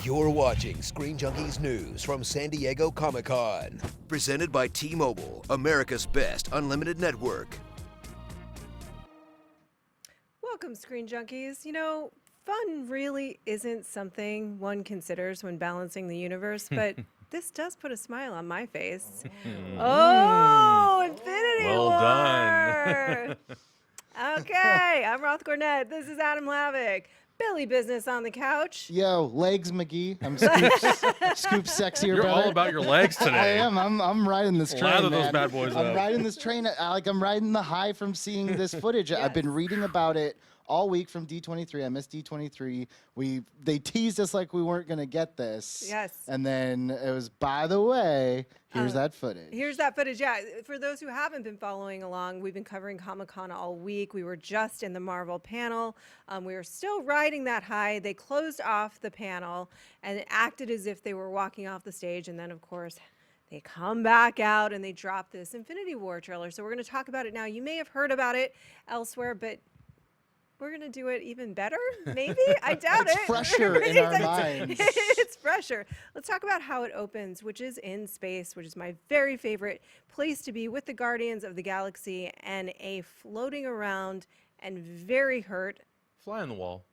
You're watching Screen Junkies News from San Diego Comic-Con. Presented by T-Mobile, America's best unlimited network. Welcome, Screen Junkies. You know, fun really isn't something one considers when balancing the universe, but this does put a smile on my face. Oh, Infinity Well War! done. Okay, I'm Roth Gornett. This is Adam Lavick. Billy Business on the couch. Yo, legs McGee. I'm Scoop sexier. You're better. all about your legs today. I am. I'm riding this train. Lather those man. bad boys I'm up. riding this train. I'm riding the high from seeing this footage. I've been reading about it all week from D23. I missed D23. They teased us like we weren't gonna get this. Yes. And then it was, by the way, here's that footage. Here's that footage. Yeah, for those who haven't been following along, we've been covering Comic-Con all week. We were just in the Marvel panel. We were still riding that high. They closed off the panel and acted as if they were walking off the stage. And then, of course, they come back out and they drop this Infinity War trailer. So we're going to talk about it now. You may have heard about it elsewhere, but we're going to do it even better, maybe? I doubt It's it. fresher in our minds. It's fresher. Let's talk about how it opens, which is in space, which is my very favorite place to be, with the Guardians of the Galaxy and a floating around and very hurt. Fly on the wall.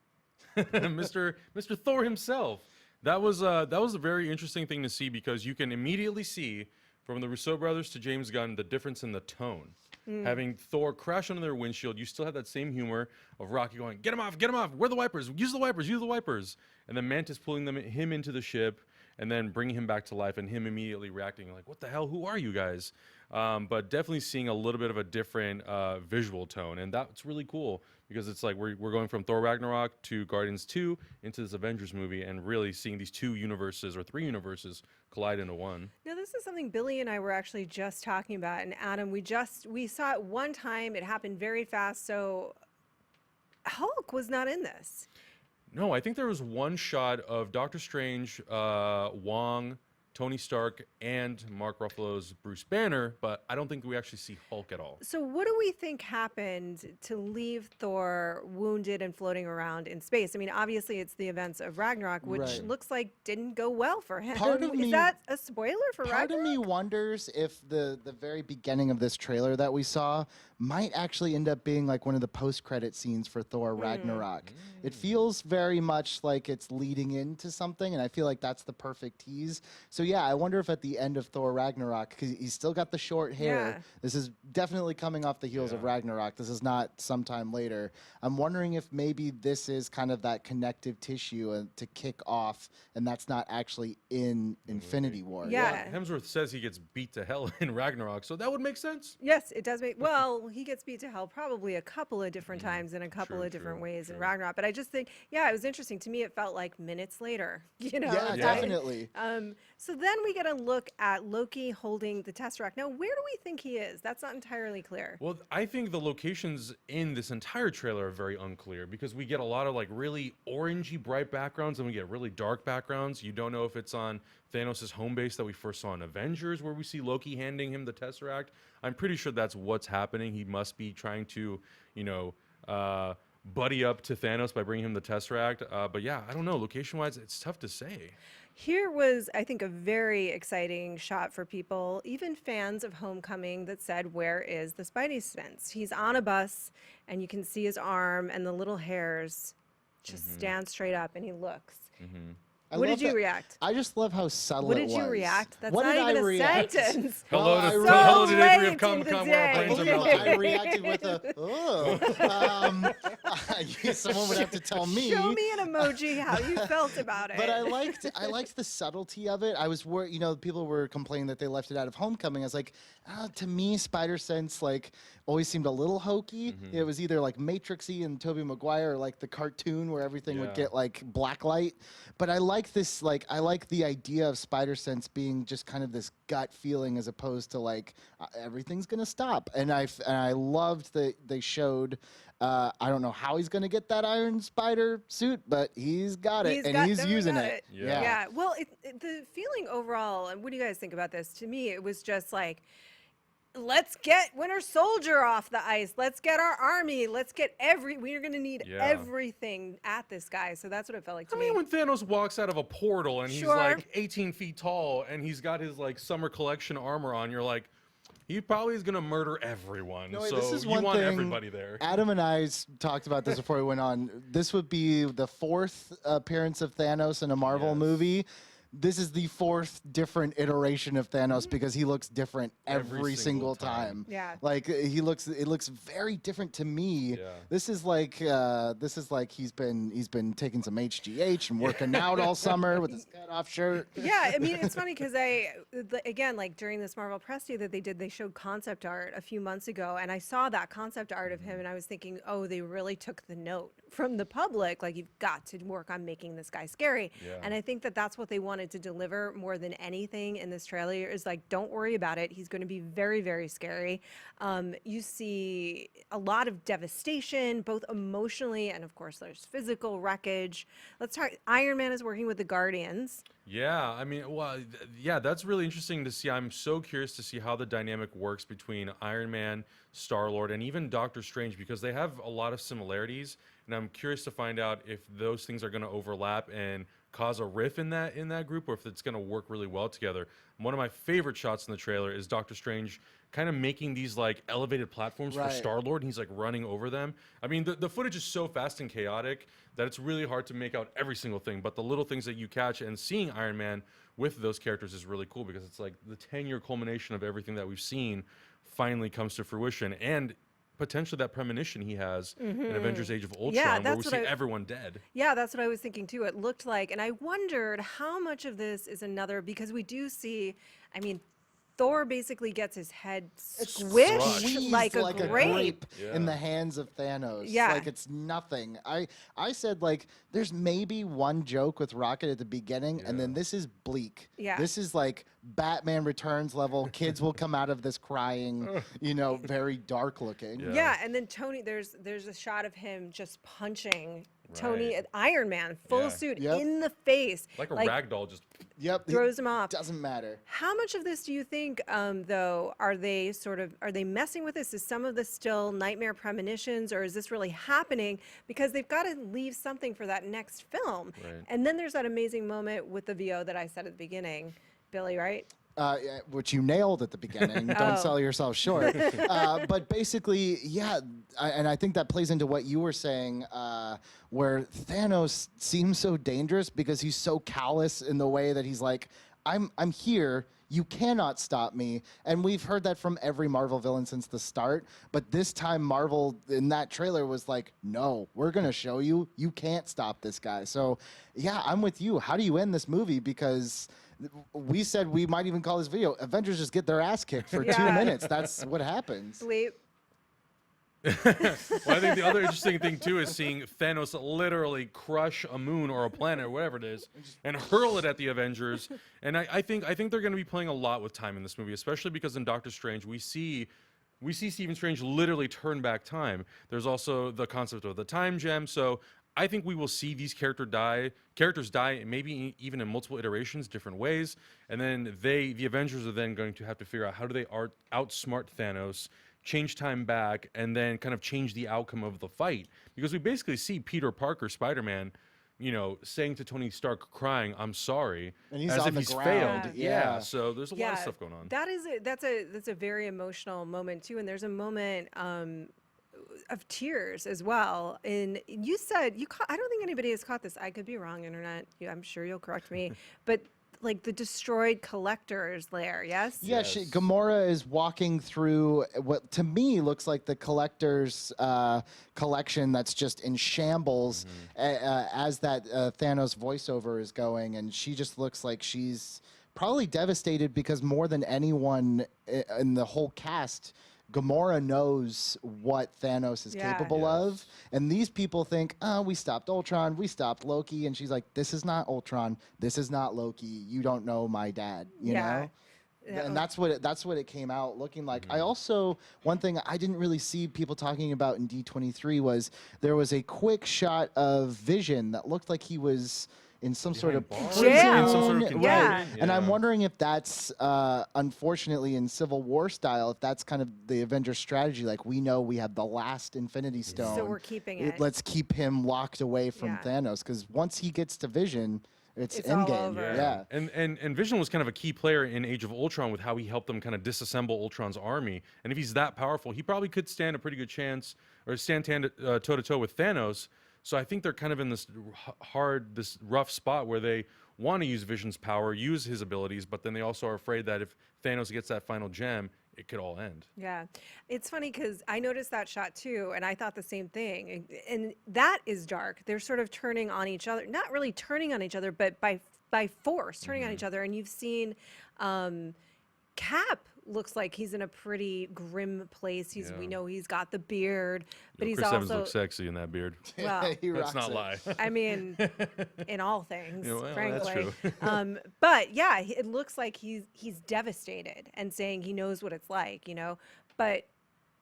Mr. Thor himself. That was a very interesting thing to see, because you can immediately see from the Russo brothers to James Gunn the difference in the tone. Having Thor crash under their windshield, you still have that same humor of Rocky going, get him off, where are the wipers, use the wipers. And then Mantis pulling him into the ship and then bringing him back to life, and him immediately reacting like, what the hell, who are you guys? But definitely seeing a little bit of a different visual tone, and that's really cool, because it's like we're going from Thor Ragnarok to Guardians 2 into this Avengers movie, and really seeing these two universes, or three universes, collide into one. Now, this is something Billy and I were actually just talking about, and Adam, we saw it one time. It happened very fast, so Hulk was not in this. No, I think there was one shot of Doctor Strange, Wong, Tony Stark, and Mark Ruffalo's Bruce Banner, but I don't think we actually see Hulk at all. So what do we think happened to leave Thor wounded and floating around in space? I mean, obviously it's the events of Ragnarok, which looks like didn't go well for him. Is that a spoiler for Ragnarok? Part of me wonders if the very beginning of this trailer that we saw might actually end up being like one of the post-credit scenes for Thor Ragnarok. It feels very much like it's leading into something, and I feel like that's the perfect tease. So yeah, I wonder if at the end of Thor Ragnarok, because he's still got the short hair, this is definitely coming off the heels of Ragnarok. This is not sometime later. I'm wondering if maybe this is kind of that connective tissue to kick off, and that's not actually in Infinity War. Yeah. Hemsworth says he gets beat to hell in Ragnarok, so that would make sense. Yes, it does make, well, he gets beat to hell probably a couple of different times in a couple of different ways in Ragnarok. But I just think, yeah, it was interesting. To me, it felt like minutes later, you know? Yeah, definitely. So then we get a look at Loki holding the Tesseract. Now, where do we think he is? That's not entirely clear. Well, I think the locations in this entire trailer are very unclear, because we get a lot of like really orangey bright backgrounds and we get really dark backgrounds. You don't know if it's on Thanos' home base that we first saw in Avengers, where we see Loki handing him the Tesseract. I'm pretty sure that's what's happening. He must be trying to, you know, buddy up to Thanos by bringing him the Tesseract. But yeah, I don't know. Location-wise, it's tough to say. Here was, I think, a very exciting shot for people, even fans of Homecoming, that said, where is the Spidey sense? He's on a bus, and you can see his arm, and the little hairs just stand straight up, and he looks. What did you react? I just love how subtle What it did was. you react? That's What not did even I a react? sentence. Hello I to So Delivery late of Comic-Con, in the where our brains are day. melting. I reacted with a, someone would have to tell me. Show me an emoji how you felt about it. But I liked the subtlety of it. I was worried, you know, people were complaining that they left it out of Homecoming. I was like, to me, Spider-Sense like always seemed a little hokey. It was either like Matrixy and Tobey Maguire, or like the cartoon where everything would get like blacklight. But I like this, like I like the idea of Spider-Sense being just kind of this gut feeling, as opposed to like everything's gonna stop. And I loved that they showed. I don't know how he's gonna get that Iron Spider suit, but he's got it, and he's using it. Yeah. Well, the feeling overall, and what do you guys think about this? To me, it was just like, let's get Winter Soldier off the ice. Let's get our army. Let's get we're going to need everything at this guy. So that's what it felt like to me. I mean, when Thanos walks out of a portal and he's like 18 feet tall and he's got his like summer collection armor on, you're like, he probably is going to murder everyone. No, so this is you one want thing everybody there. Adam and I talked about this before we went on. This would be the 4th appearance of Thanos in a Marvel movie. This is the 4th different iteration of Thanos because he looks different every single time. Yeah. Like it looks very different to me. Yeah. This is like he's been taking some HGH and working out all summer with his cut off shirt. Yeah, I mean, it's funny because again, like during this Marvel press day that they showed concept art a few months ago, and I saw that concept art of him, and I was thinking, oh, they really took the note from the public, like you've got to work on making this guy scary. Yeah. And I think that that's what they wanted to deliver more than anything in this trailer is like, don't worry about it. He's going to be very, very scary. You see a lot of devastation, both emotionally and of course there's physical wreckage. Let's talk. Iron Man is working with the Guardians. Yeah, I mean, well, yeah, that's really interesting to see. I'm so curious to see how the dynamic works between Iron Man, Star-Lord, and even Doctor Strange because they have a lot of similarities, and I'm curious to find out if those things are going to overlap and cause a riff in that group, or if it's going to work really well together. One of my favorite shots in the trailer is Doctor Strange kind of making these like elevated platforms for Star-Lord, and he's like running over them. I mean, the footage is so fast and chaotic that it's really hard to make out every single thing, but the little things that you catch, and seeing Iron Man with those characters is really cool because it's like the 10-year culmination of everything that we've seen finally comes to fruition, and potentially that premonition he has in Avengers Age of Ultron, where we see everyone dead. Yeah, that's what I was thinking too. It looked like, and I wondered how much of this is another, because we do see, I mean, Thor basically gets his head squished like a grape in the hands of Thanos. Yeah. Like it's nothing. I said like there's maybe one joke with Rocket at the beginning, and then this is bleak. Yeah. This is like Batman Returns level. Kids will come out of this crying, very dark looking. Yeah, and then Tony, there's a shot of him just punching Tony, Iron Man, full suit in the face. Like a rag doll just throws him off. Doesn't matter. How much of this do you think, though, are they messing with this? Is some of this still nightmare premonitions, or is this really happening? Because they've got to leave something for that next film. Right. And then there's that amazing moment with the VO that I said at the beginning, Billy, right? Which you nailed at the beginning. Don't sell yourself short. But basically, and I think that plays into what you were saying, where Thanos seems so dangerous because he's so callous in the way that he's like, I'm here. You cannot stop me. And we've heard that from every Marvel villain since the start. But this time, Marvel in that trailer was like, no, we're going to show you. You can't stop this guy. So, yeah, I'm with you. How do you end this movie? Because we said we might even call this video Avengers just get their ass kicked for 2 minutes. That's what happens. Sleep. Well, I think the other interesting thing too is seeing Thanos literally crush a moon or a planet or whatever it is and hurl it at the Avengers. And I think they're going to be playing a lot with time in this movie, especially because in Doctor Strange we see Stephen Strange literally turn back time. There's also the concept of the time gem. So I think we will see these characters die, maybe even in multiple iterations, different ways. And then the Avengers are then going to have to figure out how do they outsmart Thanos, change time back, and then kind of change the outcome of the fight. Because we basically see Peter Parker, Spider-Man, saying to Tony Stark, crying, "I'm sorry," and he's as on if the he's ground. failed. Yeah. So there's a lot of stuff going on. That's a very emotional moment too, and there's a moment of tears as well. And you said I don't think anybody has caught this. I could be wrong, internet. I'm sure you'll correct me, but like the destroyed collector's lair, yes? Yeah, Gamora is walking through what to me looks like the collector's collection that's just in shambles as that Thanos voiceover is going, and she just looks like she's probably devastated because more than anyone in the whole cast, Gamora knows what Thanos is capable of, and these people think, "Oh, we stopped Ultron, we stopped Loki," and she's like, "This is not Ultron, this is not Loki. You don't know my dad," you know. And that's what it came out looking like. I also, one thing I didn't really see people talking about in D23 was there was a quick shot of Vision that looked like he was in some sort of Behind bars? prison. Jail. In some sort of Right. containment? And I'm Yeah. wondering if that's, unfortunately, in Civil War style, if that's kind of the Avengers strategy. Like, we know we have the last Infinity Stone. So we're keeping it. Let's keep him locked away from Yeah. Thanos, because once he gets to Vision, it's It's all Endgame. over. Yeah. And Vision was kind of a key player in Age of Ultron with how he helped them kind of disassemble Ultron's army. And if he's that powerful, he probably could stand a pretty good chance or stand toe to toe with Thanos. So I think they're kind of in this this rough spot where they want to use Vision's power, use his abilities, but then they also are afraid that if Thanos gets that final gem, it could all end. Yeah. It's funny because I noticed that shot too, and I thought the same thing. And that is dark. They're sort of turning on each other, not really turning on each other, but by force, turning on each other. And you've seen Cap looks like he's in a pretty grim place. We Yeah. know he's got the beard, but he's Chris Evans also looks sexy in that beard. well, He Let's rocks not it. lie. I mean, in all things, Yeah, well, that's frankly. true. But yeah, it looks like he's devastated and saying he knows what it's like, But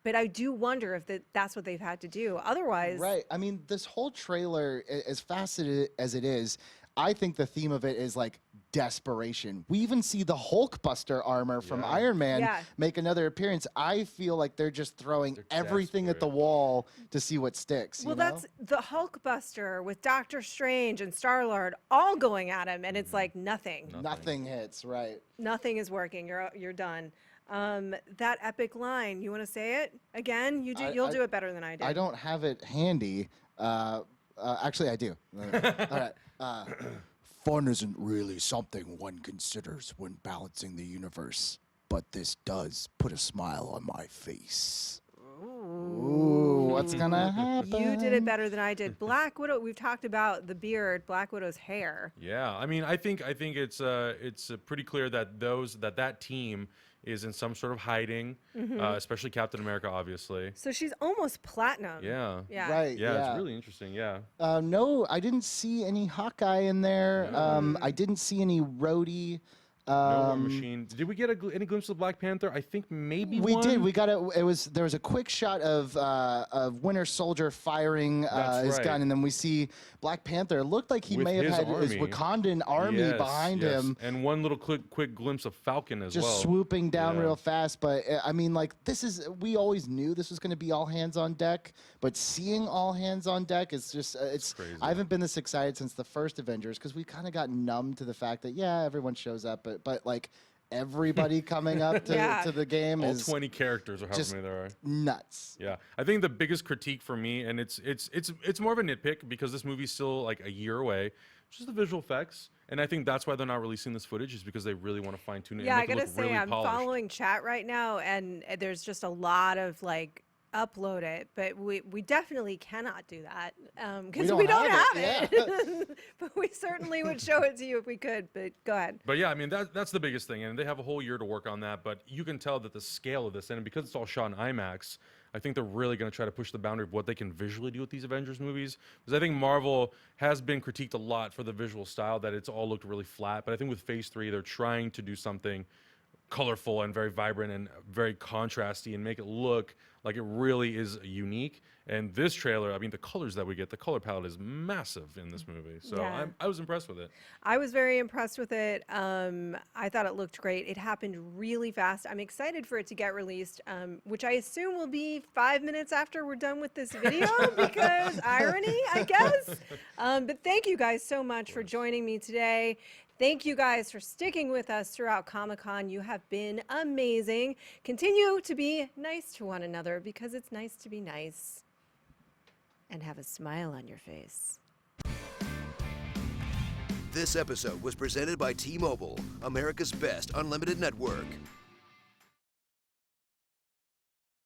I do wonder if that's what they've had to do. Otherwise, Right. I mean, this whole trailer, as faceted as it is, I think the theme of it is like desperation. We even see the Hulkbuster armor from Yeah. Iron Man Yeah. make another appearance. I feel like they're just throwing They're everything at the desperate. wall to see what sticks. well, you know? that's the Hulkbuster with Doctor Strange and Star-Lord all going at him, and it's like nothing. Nothing hits, right? Nothing is working. You're done. That epic line. You want to say it again? You'll do it better than I did. I don't have it handy. Actually, I do. All right. Fun isn't really something one considers when balancing the universe, but this does put a smile on my face. Ooh, what's gonna happen? You did it better than I did. Black Widow. We've talked about the beard. Black Widow's hair. Yeah, I mean, I think it's pretty clear that that team is in some sort of hiding, especially Captain America, obviously. So she's almost platinum. Yeah. Yeah. Right. Yeah, it's really interesting. Yeah. No, I didn't see any Hawkeye in there. I didn't see any Rhodey. No War Machine. Did we get any glimpse of Black Panther? I think maybe We one. did. We got it. There was a quick shot of Winter Soldier firing That's his right. gun, and then we see Black Panther. It looked like he With may have his had his army. Wakandan army Yes, behind yes. him, and one little quick glimpse of Falcon as just well. swooping down Yeah. real fast. But I mean, like we always knew this was going to be all hands on deck. But seeing all hands on deck is just it's. crazy. I haven't been this excited since the first Avengers because we kind of got numb to the fact that everyone shows up, but like. Everybody coming up to, Yeah. to the game All is 20 characters or however just many there are. nuts. Yeah, I think the biggest critique for me, and it's more of a nitpick because this movie's still like a year away, just the visual effects, and I think that's why they're not releasing this footage is because they really want to fine tune it. Yeah, I and make gotta it look say, really I'm polished. following chat right now, and there's just a lot of like upload it, but we definitely cannot do that because don't we don't have have it, it. But we certainly would show it to you if we could. But go ahead. But yeah, I mean that's the biggest thing, and they have a whole year to work on that. But you can tell that the scale of this, and because it's all shot in IMAX, I think they're really going to try to push the boundary of what they can visually do with these Avengers movies. Because I think Marvel has been critiqued a lot for the visual style, that it's all looked really flat. But I think with Phase 3, they're trying to do something colorful and very vibrant and very contrasty and make it look like it really is unique. And this trailer, I mean, the colors that we get, the color palette is massive in this movie. So Yeah. I was impressed with it. I was very impressed with it. I thought it looked great. It happened really fast. I'm excited for it to get released, which I assume will be 5 minutes after we're done with this video because irony, I guess. But thank you guys so much for joining me today. Thank you guys for sticking with us throughout Comic-Con. You have been amazing. Continue to be nice to one another because it's nice to be nice and have a smile on your face. This episode was presented by T-Mobile, America's best unlimited network.